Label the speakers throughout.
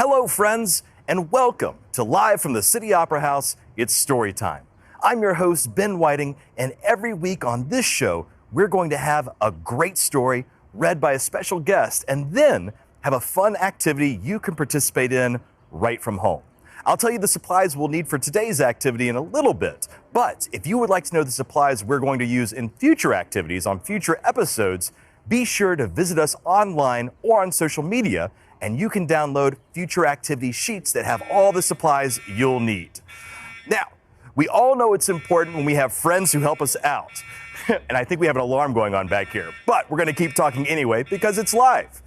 Speaker 1: Hello, friends, and welcome to Live from the City Opera House, it's Storytime. I'm your host, Ben Whiting, and every week on this show, we're going to have a great story read by a special guest, and then have a fun activity you can participate in right from home. I'll tell you the supplies we'll need for today's activity in a little bit, but if you would like to know the supplies we're going to use in future activities on future episodes, be sure to visit us online or on social media, and you can download future activity sheets that have all the supplies you'll need. Now, we all know it's important when we have friends who help us out. And I think we have an alarm going on back here, but we're going to keep talking anyway because it's live.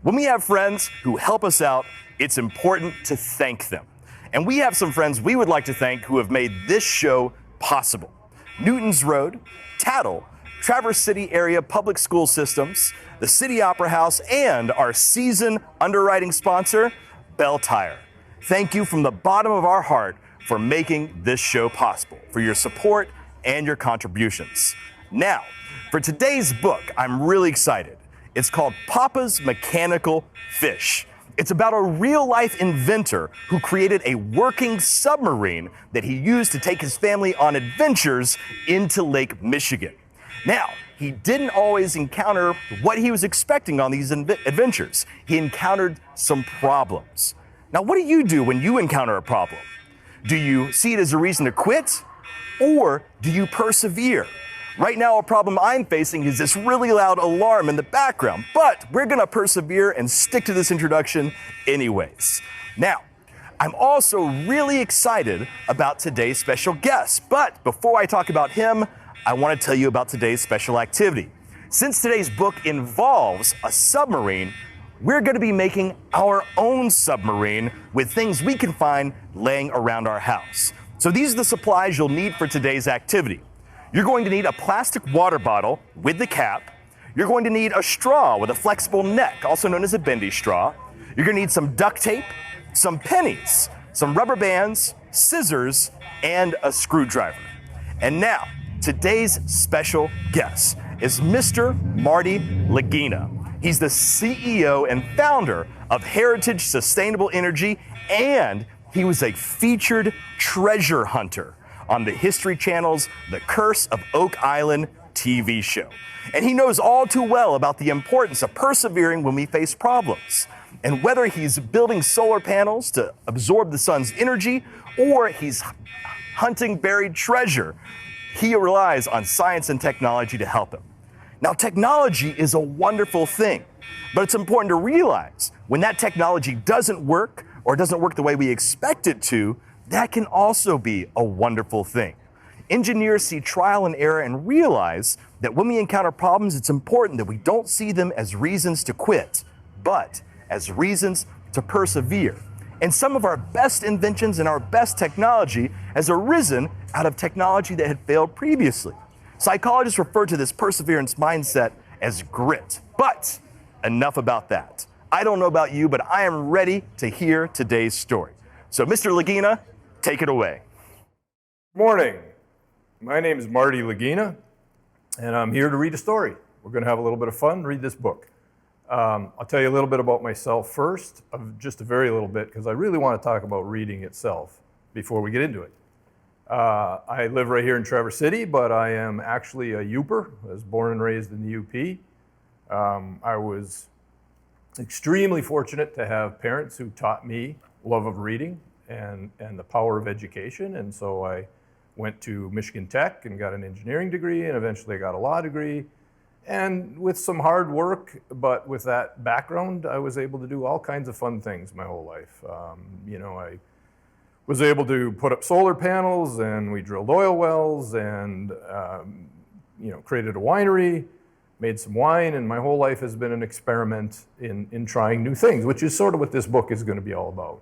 Speaker 1: When we have friends who help us out, it's important to thank them. And we have some friends we would like to thank who have made this show possible. Newton's Road, Tattle, Traverse City Area Public School Systems, the City Opera House, and our season underwriting sponsor, Bell Tire. Thank you from the bottom of our heart for making this show possible, for your support and your contributions. Now, for today's book, I'm really excited. It's called Papa's Mechanical Fish. It's about a real-life inventor who created a working submarine that he used to take his family on adventures into Lake Michigan. Now, he didn't always encounter what he was expecting on these adventures. He encountered some problems. Now, what do you do when you encounter a problem? Do you see it as a reason to quit, or do you persevere? Right now, a problem I'm facing is this really loud alarm in the background, but we're gonna persevere and stick to this introduction anyways. Now, I'm also really excited about today's special guest, but before I talk about him, I want to tell you about today's special activity. Since today's book involves a submarine, we're going to be making our own submarine with things we can find laying around our house. So these are the supplies you'll need for today's activity. You're going to need a plastic water bottle with the cap. You're going to need a straw with a flexible neck, also known as a bendy straw. You're going to need some duct tape, some pennies, some rubber bands, scissors, and a screwdriver. And now, today's special guest is Mr. Marty Lagina. He's the CEO and founder of Heritage Sustainable Energy, and he was a featured treasure hunter on the History Channel's The Curse of Oak Island TV show. And he knows all too well about the importance of persevering when we face problems. And whether he's building solar panels to absorb the sun's energy, or he's hunting buried treasure, he relies on science and technology to help him. Now, technology is a wonderful thing, but it's important to realize when that technology doesn't work or doesn't work the way we expect it to, that can also be a wonderful thing. Engineers see trial and error and realize that when we encounter problems, it's important that we don't see them as reasons to quit, but as reasons to persevere. And some of our best inventions and our best technology has arisen out of technology that had failed previously. Psychologists refer to this perseverance mindset as grit. But enough about that. I don't know about you, but I am ready to hear today's story. So Mr. Lagina, take it away.
Speaker 2: Morning. My name is Marty Lagina, and I'm here to read a story. We're going to have a little bit of fun, read this book. I'll tell you a little bit about myself first, just a very little bit, because I really want to talk about reading itself before we get into it. I live right here in Traverse City, but I am actually a Youper. I was born and raised in the UP. I was extremely fortunate to have parents who taught me love of reading and the power of education, and so I went to Michigan Tech and got an engineering degree, and eventually got a law degree. And with some hard work, but with that background, I was able to do all kinds of fun things my whole life. I was able to put up solar panels, and we drilled oil wells, and created a winery, made some wine, and my whole life has been an experiment in trying new things, which is sort of what this book is going to be all about.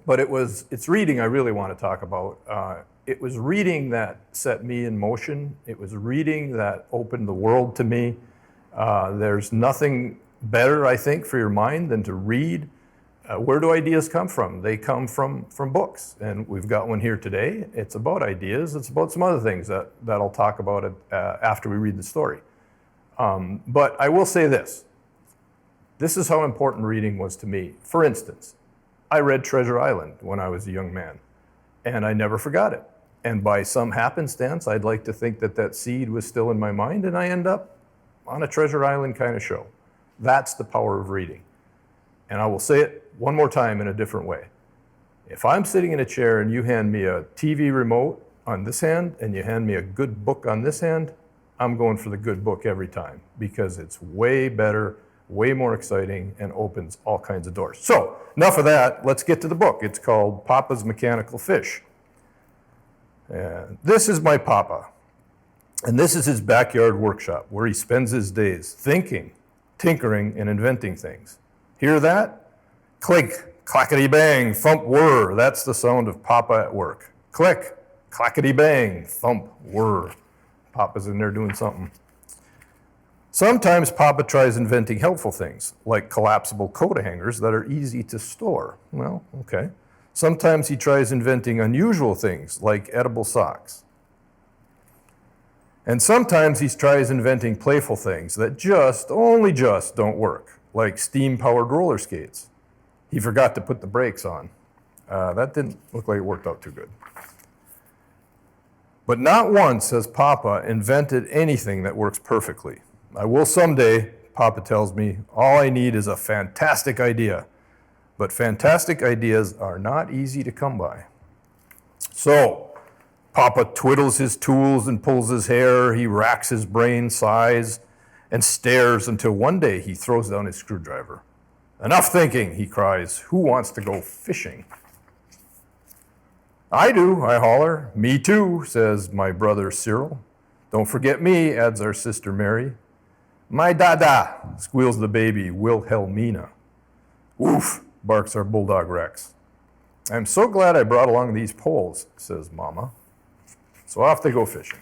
Speaker 2: But it's reading I really want to talk about. It was reading that set me in motion. It was reading that opened the world to me. There's nothing better, I think, for your mind than to read. Where do ideas come from? They come from books, and we've got one here today. It's about ideas. It's about some other things that I'll talk about after we read the story. But I will say this. This is how important reading was to me. For instance, I read Treasure Island when I was a young man, and I never forgot it. And by some happenstance, I'd like to think that that seed was still in my mind, and I end up on a Treasure Island kind of show. That's the power of reading. And I will say it one more time in a different way. If I'm sitting in a chair and you hand me a TV remote on this hand and you hand me a good book on this hand, I'm going for the good book every time because it's way better, way more exciting, and opens all kinds of doors. So, enough of that. Let's get to the book. It's called Papa's Mechanical Fish. And this is my Papa. And this is his backyard workshop where he spends his days thinking, tinkering, and inventing things. Hear that? Clink, clackety bang, thump, whir. That's the sound of Papa at work. Click, clackety bang, thump, whir. Papa's in there doing something. Sometimes Papa tries inventing helpful things, like collapsible coat hangers that are easy to store. Well, okay. Sometimes he tries inventing unusual things, like edible socks. And sometimes he tries inventing playful things that only just don't work, like steam-powered roller skates. He forgot to put the brakes on. That didn't look like it worked out too good. But not once has Papa invented anything that works perfectly. I will someday, Papa tells me, all I need is a fantastic idea. But fantastic ideas are not easy to come by. So, Papa twiddles his tools and pulls his hair. He racks his brain, sighs, and stares until one day he throws down his screwdriver. Enough thinking, he cries. Who wants to go fishing? I do, I holler. Me too, says my brother Cyril. Don't forget me, adds our sister Mary. My dada, squeals the baby Wilhelmina. Woof, barks our bulldog Rex. I'm so glad I brought along these poles, says Mama. So off they go fishing.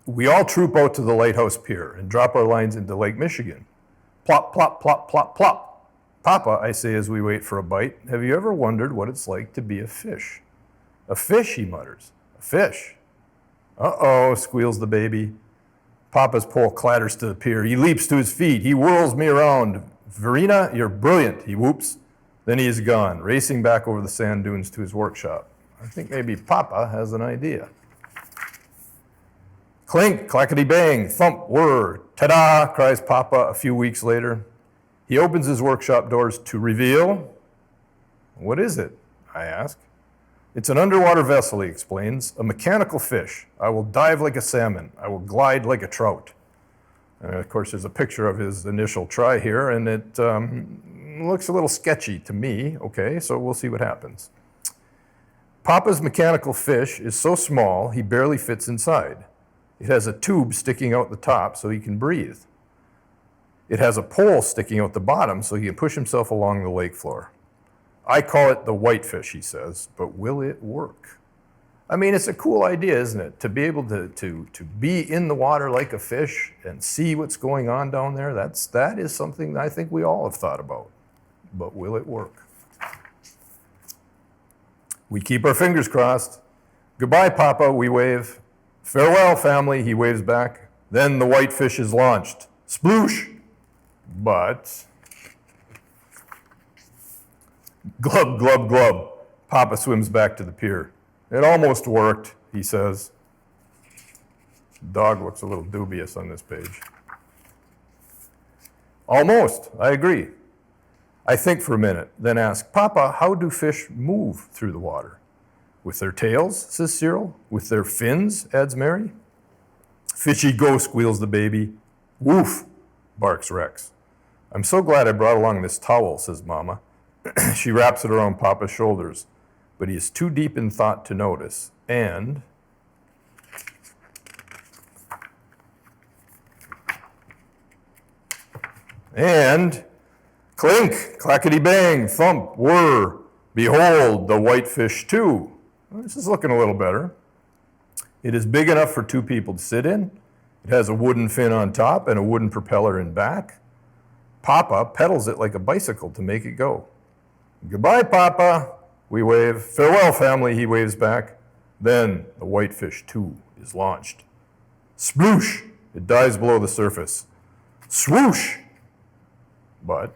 Speaker 2: We all troop out to the lighthouse pier and drop our lines into Lake Michigan. Plop, plop, plop, plop, plop. Papa, I say as we wait for a bite, have you ever wondered what it's like to be a fish? A fish, he mutters. A fish. Uh-oh, squeals the baby. Papa's pole clatters to the pier. He leaps to his feet. He whirls me around. Verena, you're brilliant, he whoops. Then he is gone, racing back over the sand dunes to his workshop. I think maybe Papa has an idea. Clink, clackety bang, thump, whir, ta-da, cries Papa a few weeks later. He opens his workshop doors to reveal, what is it? I ask. It's an underwater vessel, he explains, a mechanical fish. I will dive like a salmon. I will glide like a trout. And of course, there's a picture of his initial try here, and it looks a little sketchy to me. Okay, so we'll see what happens. Papa's mechanical fish is so small, he barely fits inside. It has a tube sticking out the top so he can breathe. It has a pole sticking out the bottom so he can push himself along the lake floor. I call it the whitefish, he says, but will it work? I mean, it's a cool idea, isn't it? To be able to be in the water like a fish and see what's going on down there, that is something that I think we all have thought about. But will it work? We keep our fingers crossed. Goodbye, Papa, we wave. Farewell, family, he waves back. Then the whitefish is launched. Sploosh! But, glub, glub, glub. Papa swims back to the pier. It almost worked, he says. Dog looks a little dubious on this page. Almost, I agree. I think for a minute, then ask, Papa, how do fish move through the water? With their tails, says Cyril. With their fins, adds Mary. Fishy go, squeals the baby. Woof, barks Rex. I'm so glad I brought along this towel, says Mama. She wraps it around Papa's shoulders, but he is too deep in thought to notice. And clink, clackety bang, thump, whir, behold the whitefish too. Well, this is looking a little better. It is big enough for two people to sit in. It has a wooden fin on top and a wooden propeller in back. Papa pedals it like a bicycle to make it go. Goodbye, Papa, we wave. Farewell, family, he waves back. Then the whitefish too is launched. Sploosh, it dives below the surface. Swoosh, but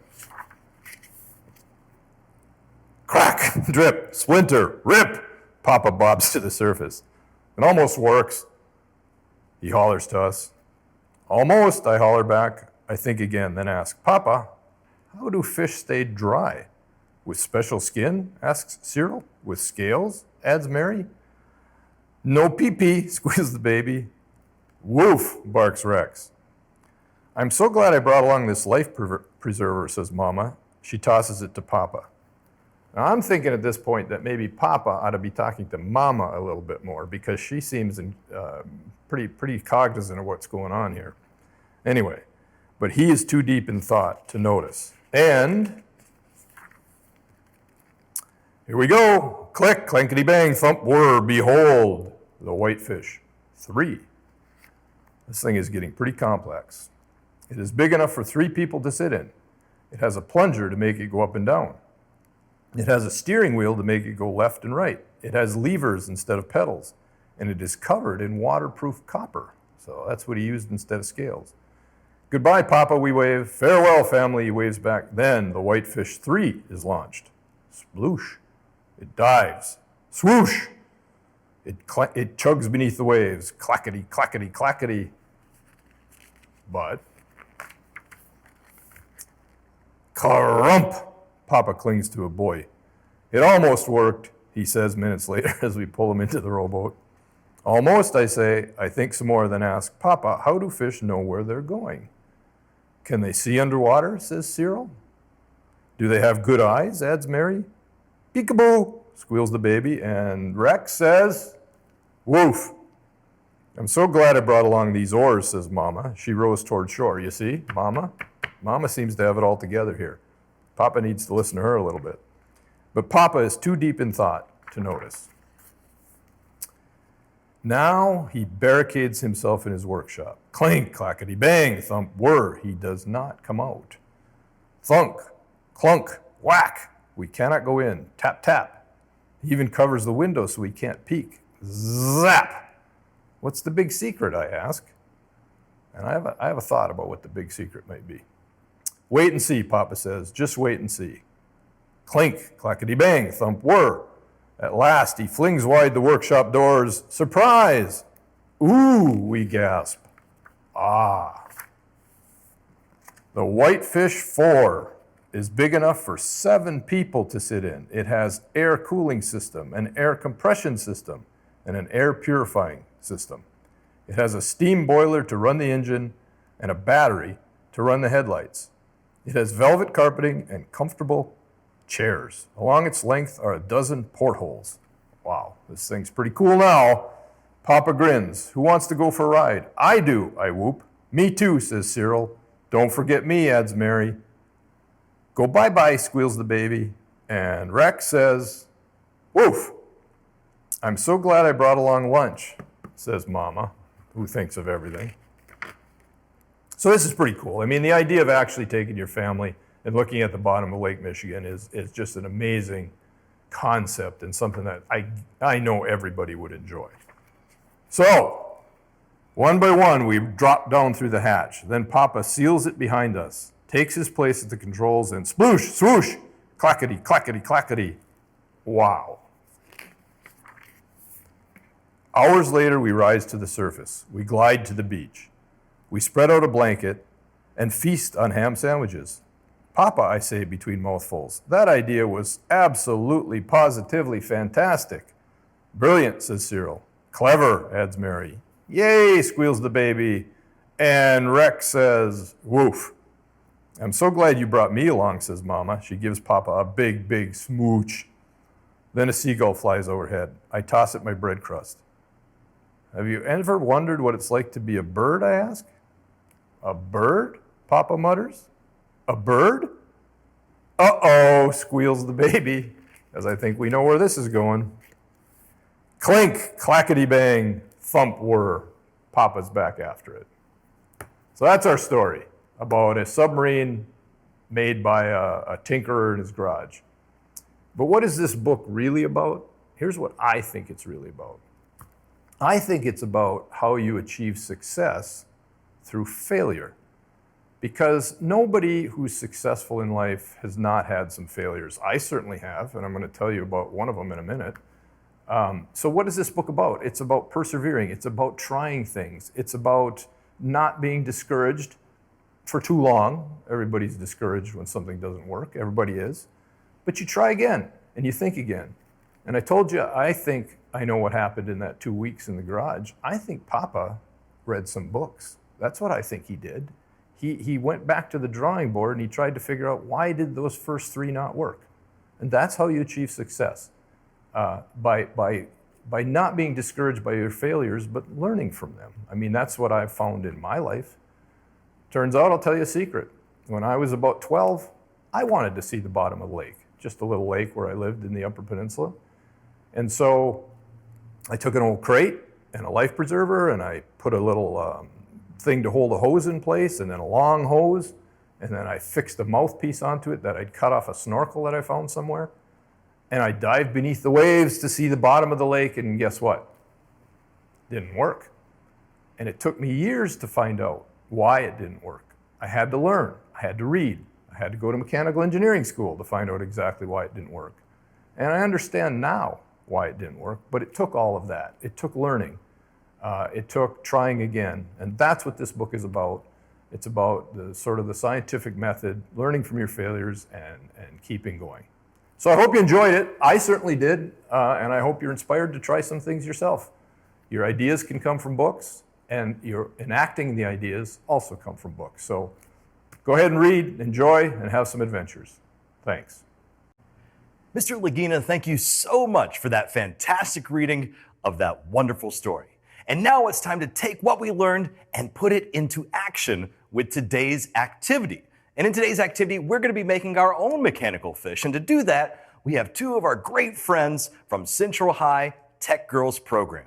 Speaker 2: drip, splinter, rip. Papa bobs to the surface. It almost works. He hollers to us. Almost, I holler back. I think again, then ask, Papa, how do fish stay dry? With special skin? Asks Cyril. With scales? Adds Mary. No pee-pee, squeals the baby. Woof, barks Rex. I'm so glad I brought along this life preserver, says Mama. She tosses it to Papa. Now I'm thinking at this point that maybe Papa ought to be talking to Mama a little bit more because she seems pretty cognizant of what's going on here. Anyway, but he is too deep in thought to notice. And here we go. Click, clankety bang, thump, whir, behold, the whitefish. 3. This thing is getting pretty complex. It is big enough for 3 people to sit in. It has a plunger to make it go up and down. It has a steering wheel to make it go left and right. It has levers instead of pedals. And it is covered in waterproof copper. So that's what he used instead of scales. Goodbye, Papa, we wave. Farewell, family, he waves back. Then the Whitefish 3 is launched. Sploosh. It dives. Swoosh. It chugs beneath the waves. Clackety, clackety, clackety. But crump. Papa clings to a buoy. It almost worked, he says minutes later as we pull him into the rowboat. Almost, I say. I think some more, then ask, Papa, how do fish know where they're going? Can they see underwater, says Cyril. Do they have good eyes, adds Mary. Peekaboo, squeals the baby, and Rex says, woof. I'm so glad I brought along these oars, says Mama. She rows toward shore. You see, Mama seems to have it all together here. Papa needs to listen to her a little bit. But Papa is too deep in thought to notice. Now he barricades himself in his workshop. Clink, clackety, bang, thump, whir. He does not come out. Thunk, clunk, whack. We cannot go in. Tap, tap. He even covers the window so we can't peek. Zap. What's the big secret, I ask. And I have a thought about what the big secret might be. Wait and see, Papa says. Just wait and see. Clink, clackety, bang, thump, whir. At last, he flings wide the workshop doors. Surprise! Ooh, we gasp. Ah. The Whitefish 4 is big enough for 7 people to sit in. It has air cooling system, an air compression system, and an air purifying system. It has a steam boiler to run the engine and a battery to run the headlights. It has velvet carpeting and comfortable chairs. Along its length are a dozen portholes. Wow, this thing's pretty cool now. Papa grins. Who wants to go for a ride? I do, I whoop. Me too, says Cyril. Don't forget me, adds Mary. Go bye-bye, squeals the baby. And Rex says, woof. I'm so glad I brought along lunch, says Mama, who thinks of everything. So this is pretty cool. I mean, the idea of actually taking your family and looking at the bottom of Lake Michigan is just an amazing concept and something that I know everybody would enjoy. So, one by one, we drop down through the hatch. Then Papa seals it behind us, takes his place at the controls, and sploosh, swoosh, clackety, clackety, clackety. Wow. Hours later, we rise to the surface. We glide to the beach. We spread out a blanket and feast on ham sandwiches. Papa, I say between mouthfuls, that idea was absolutely, positively fantastic. Brilliant, says Cyril. Clever, adds Mary. Yay, squeals the baby. And Rex says, woof. I'm so glad you brought me along, says Mama. She gives Papa a big, big smooch. Then a seagull flies overhead. I toss it my bread crust. Have you ever wondered what it's like to be a bird, I ask? A bird? Papa mutters. A bird? Uh-oh, squeals the baby, as I think we know where this is going. Clink, clackety bang, thump whir. Papa's back after it. So that's our story about a submarine made by a tinkerer in his garage. But what is this book really about? Here's what I think it's really about. I think it's about how you achieve success through failure. because nobody who's successful in life has not had some failures. I certainly have, and I'm going to tell you about one of them in a minute. So what is this book about? It's about persevering. It's about trying things. It's about not being discouraged for too long. Everybody's discouraged when something doesn't work. Everybody is. But you try again, and you think again. And I told you, I think I know what happened in that 2 weeks in the garage. I think Papa read some books. That's what I think he did. He went back to the drawing board and he tried to figure out, why did those first 3 not work? And that's how you achieve success. By not being discouraged by your failures, but learning from them. I mean, that's what I've found in my life. Turns out, I'll tell you a secret. When I was about 12, I wanted to see the bottom of the lake, just a little lake where I lived in the Upper Peninsula. And so I took an old crate and a life preserver, and I put a little thing to hold a hose in place, and then a long hose, and then I fixed a mouthpiece onto it that I'd cut off a snorkel that I found somewhere. And I dived beneath the waves to see the bottom of the lake, and guess what? Didn't work. And it took me years to find out why it didn't work. I had to learn. I had to read. I had to go to mechanical engineering school to find out exactly why it didn't work. And I understand now why it didn't work, but it took all of that. It took learning. It took trying again. And that's what this book is about. It's about the sort of the scientific method, learning from your failures and keeping going. So I hope you enjoyed it. I certainly did, and I hope you're inspired to try some things yourself. Your ideas can come from books, and your enacting the ideas also come from books. So go ahead and read, enjoy, and have some adventures. Thanks.
Speaker 1: Mr. Lagina, thank you so much for that fantastic reading of that wonderful story. And now it's time to take what we learned and put it into action with today's activity. And in today's activity, we're going to be making our own mechanical fish. And to do that, we have 2 of our great friends from Central High Tech Girls program.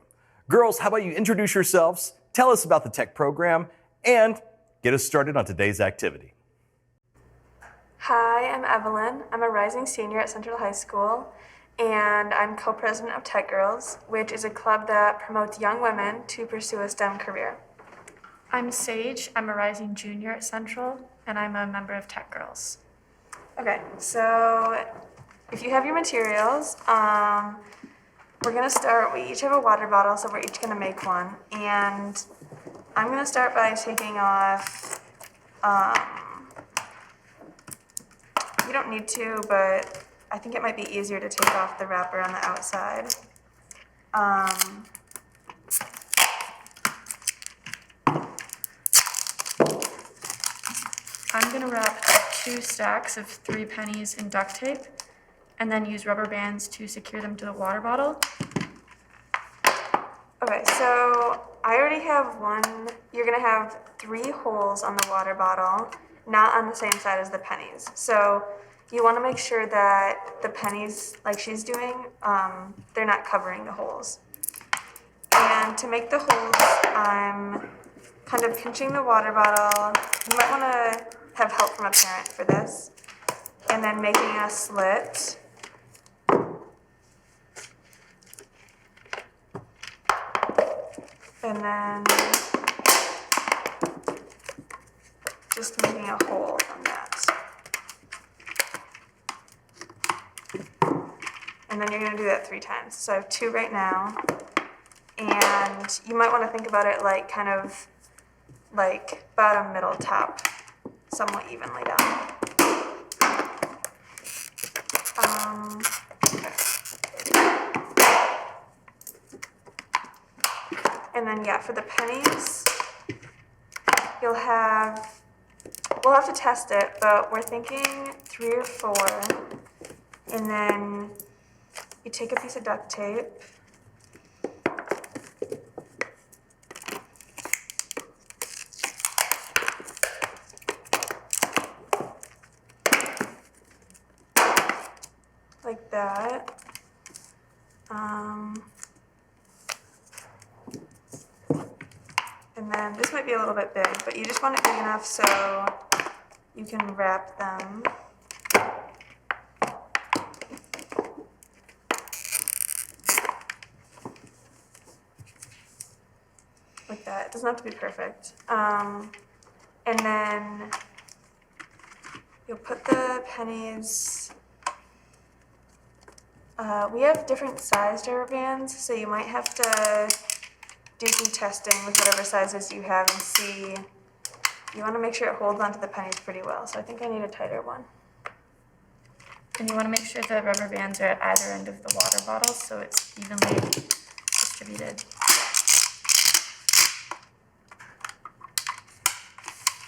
Speaker 1: Girls, how about you introduce yourselves, tell us about the tech program, and get us started on today's activity.
Speaker 3: Hi, I'm Evelyn. I'm a rising senior at Central High School, and I'm co-president of Tech Girls, which is a club that promotes young women to pursue a STEM career.
Speaker 4: I'm Sage. I'm a rising junior at Central, and I'm a member of Tech Girls.
Speaker 3: Okay, so if you have your materials, we're gonna start, we each have a water bottle, so we're each gonna make one. And I'm gonna start by taking off, you don't need to, but I think it might be easier to take off the wrapper on the outside.
Speaker 4: I'm going to wrap 2 stacks of 3 pennies in duct tape and then use rubber bands to secure them to the water bottle.
Speaker 3: Okay, so I already have one. You're gonna have 3 holes on the water bottle, not on the same side as the pennies. So you wanna make sure that the pennies, like she's doing, they're not covering the holes. And to make the holes, I'm kind of pinching the water bottle. You might wanna have help from a parent for this. And then making a slit. And then just making a hole from that. And then you're gonna do that 3 times. So I have 2 right now. And you might wanna think about it like kind of like bottom, middle, top, somewhat evenly down. And then yeah, for the pennies, we'll have to test it, but we're thinking 3 or 4. And then you take a piece of duct tape. Like that. And then this might be a little bit big, but you just want it big enough so you can wrap them. Like that. It doesn't have to be perfect. And And then you'll put the pennies. We have different sized rubber bands, so you might have to do some testing with whatever sizes you have and see. You want to make sure it holds onto the pennies pretty well, so I think I need a tighter one.
Speaker 4: And you want to make sure the rubber bands are at either end of the water bottle so it's evenly distributed.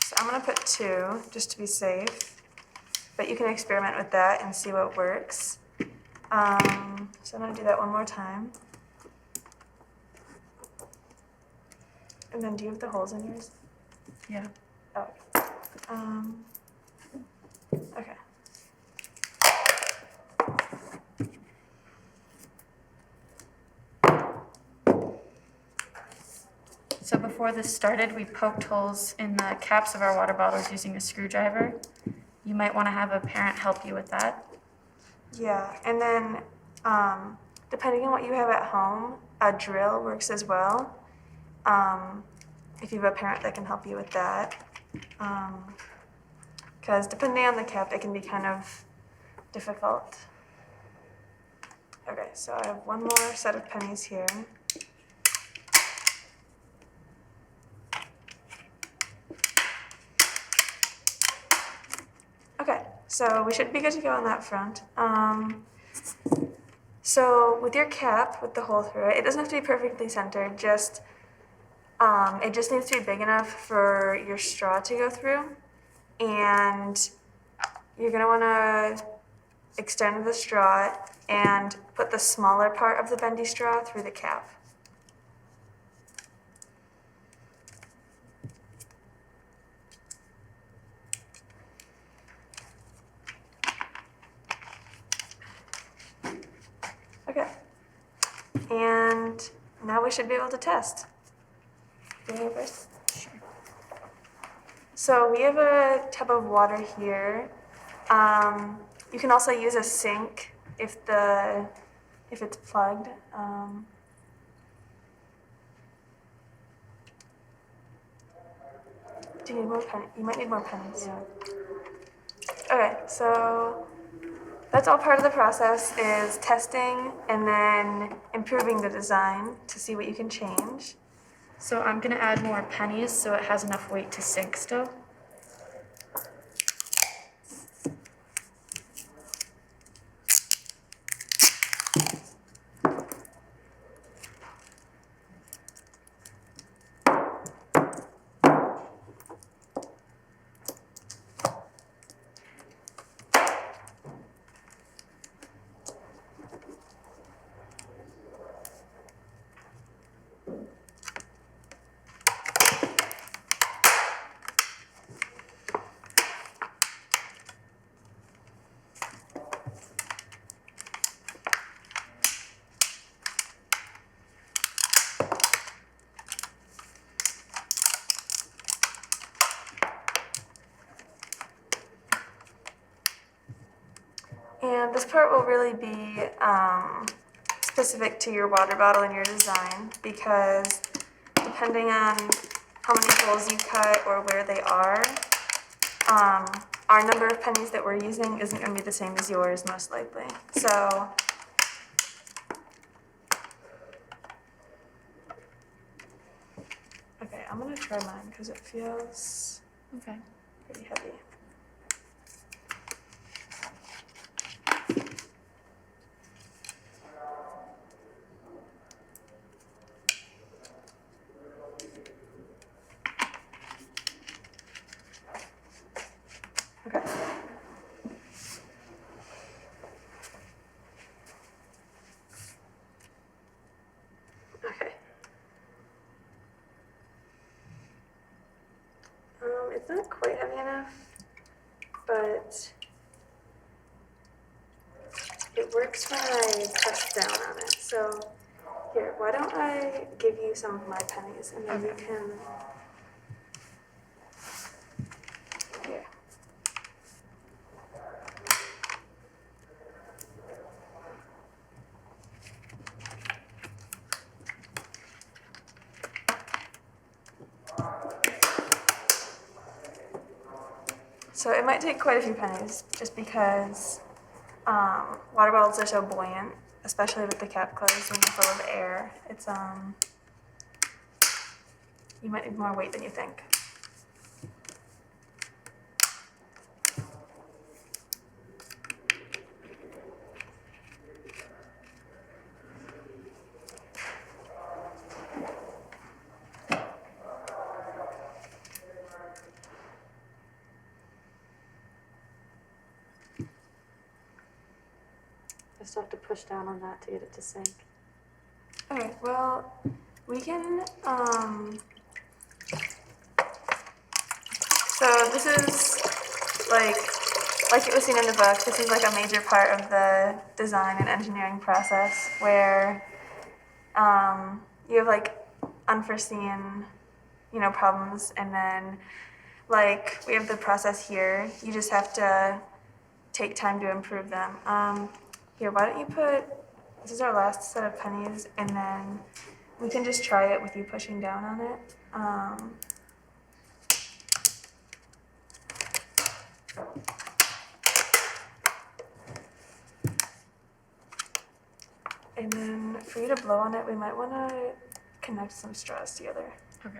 Speaker 3: So I'm going to put 2 just to be safe, but you can experiment with that and see what works. So I'm going to do that one more time. And then do you have the holes in yours?
Speaker 4: Yeah.
Speaker 3: Oh. Okay.
Speaker 4: So before this started, we poked holes in the caps of our water bottles using a screwdriver. You might want to have a parent help you with that.
Speaker 3: Yeah, and then depending on what you have at home, a drill works as well. If you have a parent that can help you with that. Because depending on the cap, it can be kind of difficult. Okay, so I have one more set of pennies here. Okay, so we should be good to go on that front. So with your cap, with the hole through it, it doesn't have to be perfectly centered, it just needs to be big enough for your straw to go through. And you're gonna wanna extend the straw and put the smaller part of the bendy straw through the cap. Okay. And now we should be able to test. Do you want to go first? Sure. So we have a tub of water here. You can also use a sink if it's plugged. Do you need more pennies? You might need more pennies. Yeah. Okay, so that's all part of the process is testing and then improving the design to see what you can change.
Speaker 4: So I'm going to add more pennies so it has enough weight to sink still. And this part will really be specific to your water bottle and your design because depending on how many holes you cut or where they are, our number of pennies that we're using isn't going to be the same as yours most likely. So okay, I'm going to try mine because it feels Okay.
Speaker 3: pretty heavy. Okay. Okay. It's not quite heavy enough, but it works when I press down on it. So here, why don't I give you some of my pennies and then you can. Here. So it might take quite a few pennies just because water bottles are so buoyant, especially with the cap closed when they're full of air. It's you might need more weight than you think.
Speaker 4: I still have to push down on that to get it to sink.
Speaker 3: Okay, well, we can, so this is like it was seen in the book, this is like a major part of the design and engineering process where you have like unforeseen, problems, and then like we have the process here, you just have to take time to improve them. Here, why don't you this is our last set of pennies, and then we can just try it with you pushing down on it. And then for you to blow on it, we might want to connect some straws together.
Speaker 4: Okay.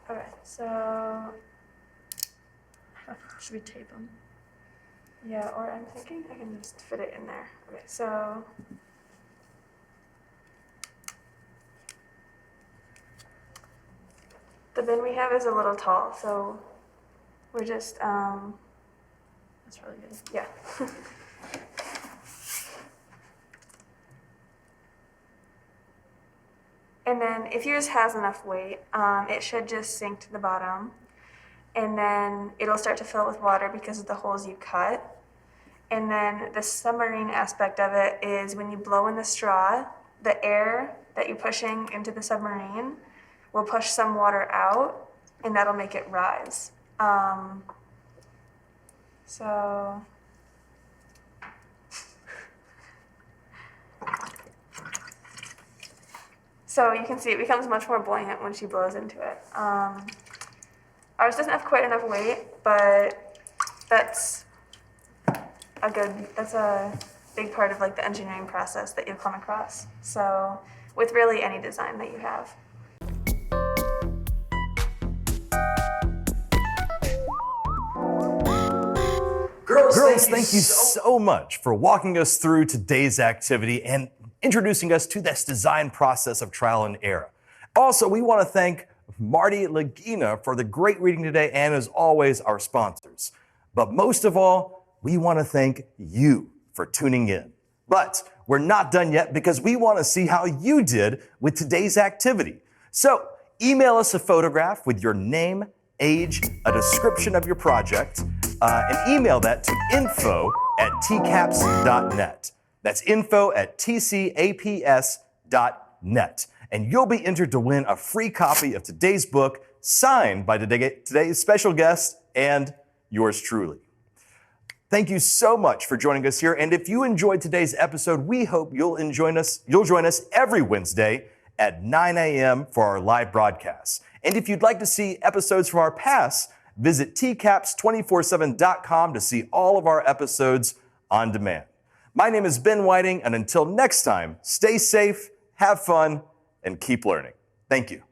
Speaker 3: Okay, so
Speaker 4: Should we tape them?
Speaker 3: yeah, or I'm thinking I can just fit it in there. Okay, so the bin we have is a little tall, so we're just
Speaker 4: That's really good.
Speaker 3: yeah. And then if yours has enough weight, it should just sink to the bottom. And then it'll start to fill with water because of the holes you cut. And then the submarine aspect of it is when you blow in the straw, the air that you're pushing into the submarine will push some water out, and that'll make it rise. So you can see it becomes much more buoyant when she blows into it. Ours doesn't have quite enough weight, but that's a big part of like the engineering process that you'll come across. So with really any design that you have.
Speaker 1: Girls, thank you so much for walking us through today's activity and introducing us to this design process of trial and error. Also, we want to thank Marty, Lagina for the great reading today, and as always, our sponsors. But most of all, we want to thank you for tuning in. But we're not done yet because we want to see how you did with today's activity. So email us a photograph with your name, age, a description of your project, and email that to info@tcaps.net. That's info@tcaps.net. And you'll be entered to win a free copy of today's book signed by today's special guest and yours truly. Thank you so much for joining us here. And if you enjoyed today's episode, we hope you'll join us every Wednesday at 9 a.m. for our live broadcasts. And if you'd like to see episodes from our past, visit tcaps247.com to see all of our episodes on demand. My name is Ben Whiting, and until next time, stay safe, have fun, and keep learning. Thank you.